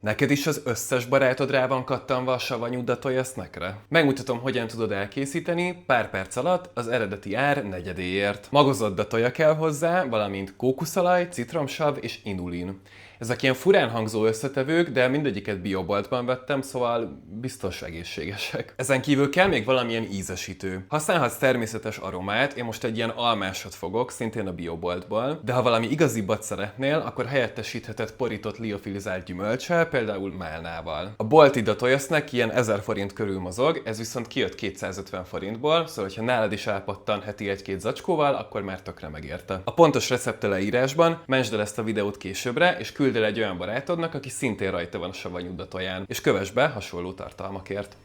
Neked is az összes barátod rá van kattanva a savanyú datója snackre? Megmutatom, hogyan tudod elkészíteni pár perc alatt az eredeti ár negyedéért. Magozott datója kell hozzá, valamint kókuszalaj, citromsav és inulin. Ezek ilyen furán hangzó összetevők, de mindegyiket bioboltban vettem, szóval biztos egészségesek. Ezen kívül kell még valamilyen ízesítő. Használhatsz természetes aromát, én most egy ilyen almásat fogok, szintén a bioboltból, de ha valami igazibbat szeretnél, akkor helyettesítheted porított liofilizált gyümölccsel, például málnával. A bolti datója snack ilyen 1000 forint körül mozog, ez viszont kijött 250 forintból, szóval ha nálad is elpattan heti 1-2 zacskóval, akkor már tökre megérte. A pontos recept a leírásban, mentsd el ezt a videót későbbre, és küld el egy olyan barátodnak, aki szintén rajta van a savanyú datóján, és kövess be hasonló tartalmakért.